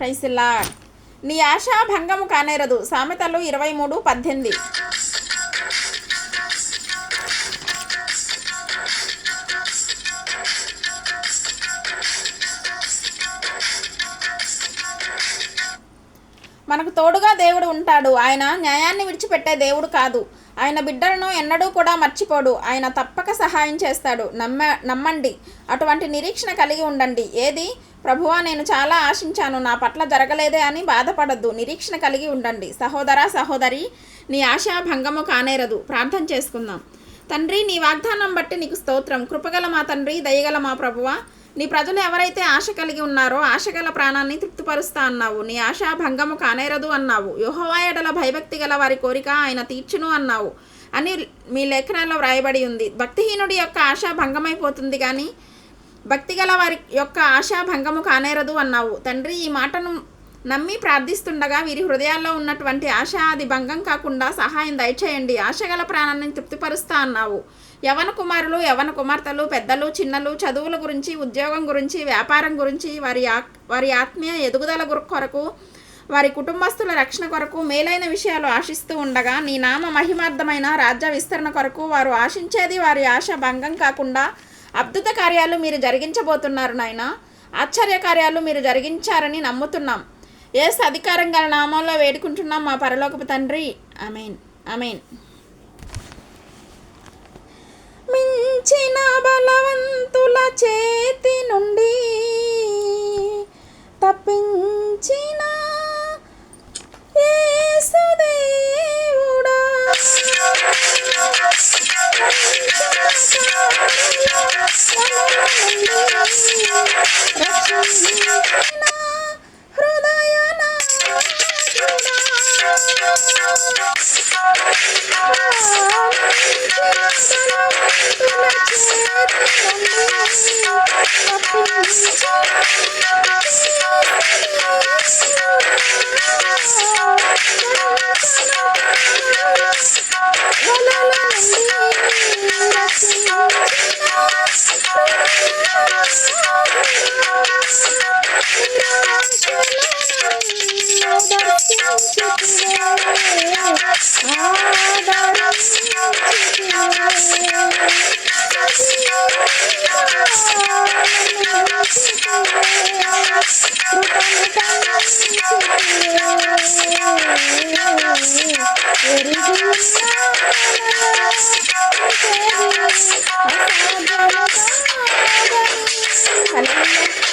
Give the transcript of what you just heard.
Praise the lord. నీ ఆశ భంగము కానేరదు. సామెతలు 23:18. మనకు తోడుగా దేవుడు ఉంటాడు. ఆయన న్యాయాన్ని విడిచిపెట్టే దేవుడు కాదు. ఆయన బిడ్డలను ఎన్నడూ కూడా మర్చిపోడు. ఆయన తప్పక సహాయం చేస్తాడు. నమ్మండి. అటువంటి నిరీక్షణ కలిగి ఉండండి. ఏది ప్రభువా, నేను చాలా ఆశించాను, నా పట్ల జరగలేదే అని బాధపడద్దు. నిరీక్షణ కలిగి ఉండండి. సహోదరా, సహోదరి, నీ ఆశ భంగము కానేరదు. ప్రార్థన చేసుకుందాం. తండ్రి, నీ వాగ్దానం బట్టి నీకు స్తోత్రం. కృపగల మా తండ్రి, దయగల మా ప్రభువా, నీ ప్రజలు ఎవరైతే ఆశ కలిగి ఉన్నారో ఆశగల ప్రాణాన్ని తృప్తిపరుస్తా అన్నావు. నీ ఆశ భంగము కానేరదు అన్నావు. యెహోవా యెడల భయభక్తి గల వారి కోరిక ఆయన తీర్చును అన్నావు అని మీ లేఖనాల్లో వ్రాయబడి ఉంది. భక్తిహీనుడి యొక్క ఆశ భంగమైపోతుంది, కానీ భక్తి గల వారి యొక్క ఆశ భంగము కానేరదు అన్నావు. తండ్రి, ఈ మాటను నమ్మి ప్రార్థిస్తుండగా వీరి హృదయాల్లో ఉన్నటువంటి ఆశ అది భంగం కాకుండా సహాయం దయచేయండి. ఆశగల ప్రాణాన్ని తృప్తిపరుస్తా అన్నావు. యవన కుమారులు, యవన కుమార్తెలు, పెద్దలు, చిన్నలు చదువుల గురించి, ఉద్యోగం గురించి, వ్యాపారం గురించి, వారి ఆత్మీయ ఎదుగుదల కొరకు, వారి కుటుంబస్తుల రక్షణ కొరకు మేలైన విషయాలు ఆశిస్తూ ఉండగా నీ నామ మహిమార్థమైన రాజ్య విస్తరణ కొరకు వారు ఆశించేది వారి ఆశ భంగం కాకుండా అద్భుత కార్యాలు మీరు జరిగించబోతున్నారు నాయన. ఆశ్చర్య కార్యాలు మీరు జరిగించారని నమ్ముతున్నాం. యేసు అధికారం గల నామంలో వేడుకుంటున్నాం మా పరలోకపు తండ్రి. ఆమేన్, ఆమేన్. మించిన బలవంతుల చేతి నుండి తప్పించిన యేసుదేవుడా, రక్షించిన Hallelujah.